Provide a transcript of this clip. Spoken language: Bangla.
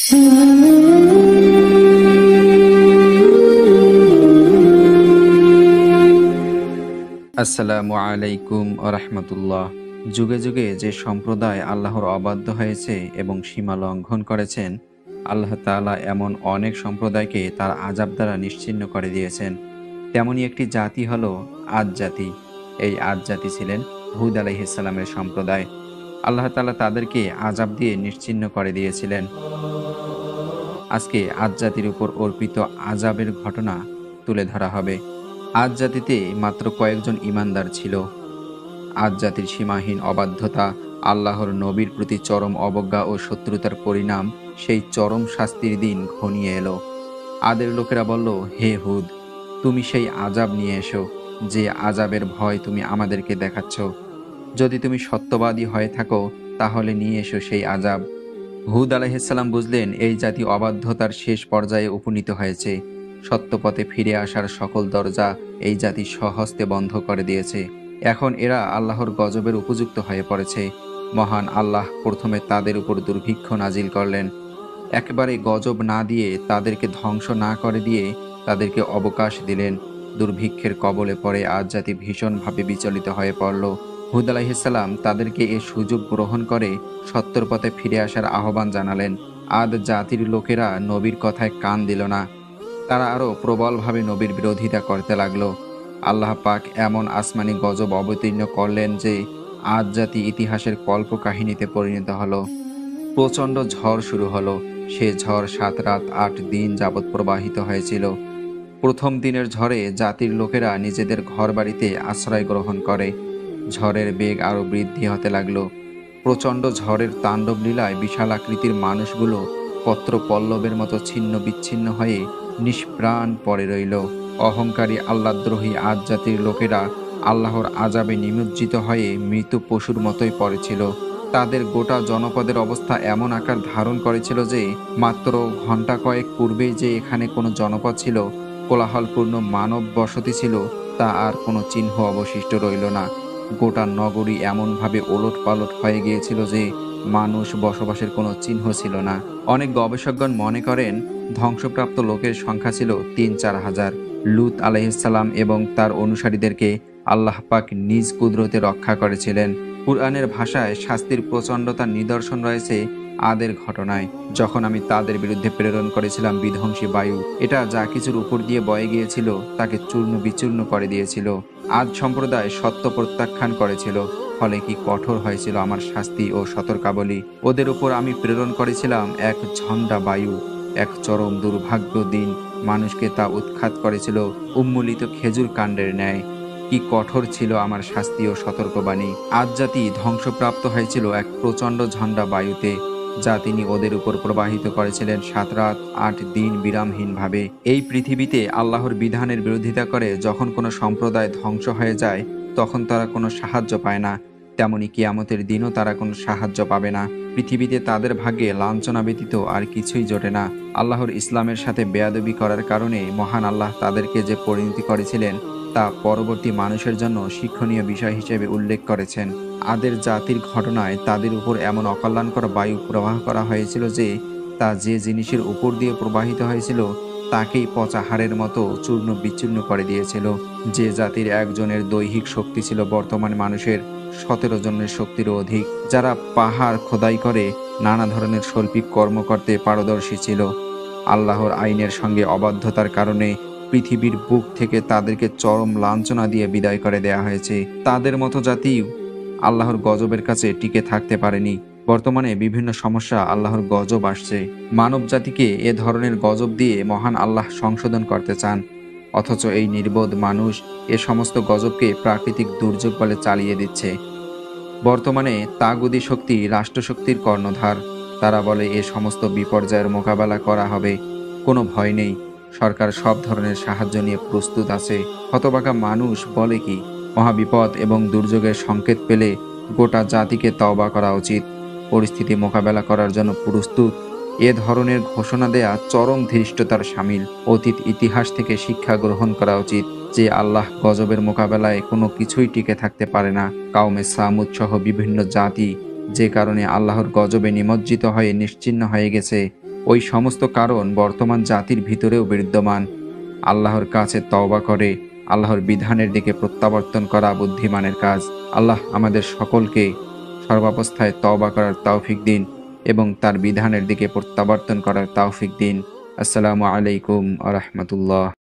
আসসালামু আলাইকুম ওয়া রাহমাতুল্লাহ। যুগে যুগে যে সম্প্রদায় আল্লাহর অবাধ্য হয়েছে এবং সীমা লঙ্ঘন করেছেন, আল্লাহ তাআলা এমন অনেক সম্প্রদায়কে তার আযাব দ্বারা নিশ্চিহ্ন করে দিয়েছেন। তেমনি একটি জাতি হলো আদ জাতি। এই আদ জাতি ছিলেন হুদ আলাইহিস সালামের সম্প্রদায়। আল্লাহ তাআলা তাদেরকে আযাব দিয়ে নিশ্চিহ্ন করে দিয়েছিলেন। আজকে আদ জাতির উপর অর্পিত আযাবের ঘটনা তুলে ধরা হবে। আদ জাতিতে মাত্র কয়েকজন ঈমানদার ছিল। আদ জাতির সীমাহীন অবাধ্যতা, আল্লাহর নবীর প্রতি চরম অবজ্ঞা ও শত্রুতার পরিণাম সেই চরম শাস্তির দিন ঘনিয়ে এলো। আদের লোকেরা বলল, হে হুদ, তুমি সেই আযাব নিয়ে এসো, যে আযাবের ভয় তুমি আমাদেরকে দেখাচ্ছ। যদি তুমি সত্যবাদী হয়ে থাকো তাহলে নিয়ে এসো সেই আযাব। হুদ আলাইহিস সালাম বুঝলেন এই জাতি অবাধ্যতার শেষ পর্যায়ে উপনীত হয়েছে। সত্যপথে ফিরে আসার সকল দরজা এই জাতি স্বহস্তে বন্ধ করে দিয়েছে। এখন এরা আল্লাহর গজবের উপযুক্ত হয়ে পড়েছে। মহান আল্লাহ প্রথমে তাদের উপর দুর্ভিক্ষ নাজিল করলেন। একেবারে গজব না দিয়ে, তাদেরকে ধ্বংস না করে দিয়ে তাদেরকে অবকাশ দিলেন। দুর্ভিক্ষের কবলে পড়ে আদ জাতি ভীষণভাবে বিচলিত হয়ে পড়ল। হুদ আলাইহিস সালাম তাদেরকে এ সুযোগ গ্রহণ করে সত্যের পথে ফিরে আসার আহ্বান জানালেন। আদ জাতির লোকেরা নবীর কথায় কান দিল না। তারা আরও প্রবলভাবে নবীর বিরোধিতা করতে লাগলো। আল্লাহ পাক এমন আসমানি গজব অবতীর্ণ করলেন যে আদ জাতি ইতিহাসের কল্পকাহিনীতে পরিণত হলো। প্রচণ্ড ঝড় শুরু হলো। সে ঝড় 7 রাত 8 দিন যাবৎ প্রবাহিত হয়েছিল। প্রথম দিনের ঝড়ে জাতির লোকেরা নিজেদের ঘরবাড়িতে আশ্রয় গ্রহণ করে। ঝড়ের বেগ আরও বৃদ্ধি হতে লাগলো। প্রচণ্ড ঝড়ের তাণ্ডব লীলায় বিশাল আকৃতির মানুষগুলো পত্র পল্লবের মতো ছিন্ন বিচ্ছিন্ন হয়ে নিষ্প্রাণ পড়ে রইল। অহংকারী আল্লাহদ্রোহী আদ জাতির লোকেরা আল্লাহর আযাবে নিমজ্জিত হয়ে মৃত পশুর মতোই পড়েছিল। তাদের গোটা জনপদের অবস্থা এমন আকার ধারণ করেছিল যে মাত্র ঘণ্টা কয়েক পূর্বেই যে এখানে কোনো জনপদ ছিল, কোলাহলপূর্ণ মানব বসতি ছিল, তা আর কোনো চিহ্ন অবশিষ্ট রইল না। গোটা নগরী এমনভাবে ওলট পালট হয়ে গিয়েছিল যে মানুষ বসবাসের কোনো চিহ্ন ছিল না। অনেক গবেষকগণ মনে করেন ধ্বংসপ্রাপ্ত লোকের সংখ্যা ছিল 3-4 হাজার। লূত আলাইহিস সালাম এবং তার অনুসারীদেরকে আল্লাহ পাক নিজ কুদরতে রক্ষা করেছিলেন। কুরআনের ভাষায় শাস্তির প্রচণ্ডতার নিদর্শন রয়েছে আদের ঘটনায়। যখন আমি তাদের বিরুদ্ধে প্রেরণ করেছিলাম বিধ্বংসী বায়ু, এটা যা কিছুর উপর দিয়ে বয়ে গিয়েছিল তাকে চূর্ণ বিচূর্ণ করে দিয়েছিল। আদ সম্প্রদায় সত্য প্রত্যাখ্যান করেছিল, ফলে কি কঠোর হয়েছিল আমার শাস্তি ও সতর্কাবলী। ওদের উপর আমি প্রেরণ করেছিলাম এক ঝঞ্ঝা বায়ু, এক চরম দুর্ভাগ্য দিন। মানুষকে তা উৎখাত করেছিল উন্মূলিত খেজুর কাণ্ডের ন্যায়। কি কঠোর ছিল আমার শাস্তি ও সতর্কবাণী। আদ জাতি ধ্বংসপ্রাপ্ত হয়েছিল এক প্রচণ্ড ঝঞ্ঝা বায়ুতে, যা তিনি ওদের উপর প্রবাহিত করেছিলেন 7 রাত 8 দিন বিরামহীনভাবে। এই পৃথিবীতে আল্লাহর বিধানের বিরোধিতা করে যখন কোনো সম্প্রদায় ধ্বংস হয়ে যায়, তখন তারা কোনো সাহায্য পায় না। তেমনি কিয়ামতের দিনও তারা কোনো সাহায্য পাবে না। পৃথিবীতে তাদের ভাগ্যে লাঞ্ছনা ব্যতীত আর কিছুই জোটে না। আল্লাহর ইসলামের সাথে বেয়াদবি করার কারণে মহান আল্লাহ তাদেরকে যে পরিণতি করেছিলেন তা পরবর্তী মানুষের জন্য শিক্ষণীয় বিষয় হিসেবে উল্লেখ করেছেন। আদের জাতির ঘটনায় তাদের উপর এমন অকল্যাণকর বায়ু প্রবাহ করা হয়েছিল যে তা যে জিনিসের উপর দিয়ে প্রবাহিত হয়েছিল তাকেই পচা হাড়ের মতো চূর্ণ বিচূর্ণ করে দিয়েছিল। যে জাতির একজনের দৈহিক শক্তি ছিল বর্তমান মানুষের 17 জনের শক্তিরও অধিক, যারা পাহাড় খোদাই করে নানা ধরনের শৈল্পিক কর্ম করতে পারদর্শী ছিল। আল্লাহর আইনের সঙ্গে অবাধ্যতার কারণে পৃথিবীর বুক থেকে তাদেরকে চরম লাঞ্ছনা দিয়ে বিদায় করে দেয়া হয়েছে। তাদের মতো জাতি আল্লাহর গজবের কাছে টিকে থাকতে পারেনি। বর্তমানে বিভিন্ন সমস্যা আল্লাহর গজব আসছে। মানব জাতিকে এ ধরনের গজব দিয়ে মহান আল্লাহ সংশোধন করতে চান, অথচ এই নির্বোধ মানুষ এ সমস্ত গজবকে প্রাকৃতিক দুর্যোগ বলে চালিয়ে দিচ্ছে। বর্তমানে তাগুদি শক্তি রাষ্ট্রশক্তির কর্ণধার। তারা বলে এ সমস্ত বিপর্যয়ের মোকাবেলা করা হবে, কোনো ভয় নেই, সরকার সব ধরনের সাহায্য নিয়ে প্রস্তুত আছে। হতভাগা মানুষ বলে কি, মহাবিপদ এবং দুর্যোগের সংকেত পেলে গোটা জাতিকে তওবা করা উচিত, পরিস্থিতি মোকাবেলা করার জন্য প্রস্তুত। এ ধরনের ঘোষণা দেয়া চরম ধৃষ্টতার শামিল। অতীত ইতিহাস থেকে শিক্ষা গ্রহণ করা উচিত যে আল্লাহ গজবের মোকাবেলায় কোনো কিছুই টিকে থাকতে পারে না। কাউমে সামুদ সহ বিভিন্ন জাতি যে কারণে আল্লাহর গজবে নিমজ্জিত হয়ে নিশ্চিহ্ন হয়ে গেছে, ওই সমস্ত কারণ বর্তমান জাতির ভিতরেও বিদ্যমান। আল্লাহর কাছে তওবা করে আল্লাহর বিধানের দিকে প্রত্যাবর্তন করা বুদ্ধিমানের কাজ। আল্লাহ আমাদের সকলকে সর্বাবস্থায় তওবা করার তৌফিক দিন এবং তার বিধানের দিকে প্রত্যাবর্তন করার তৌফিক দিন। আসসালামু আলাইকুম আ রহমতুল্লাহ।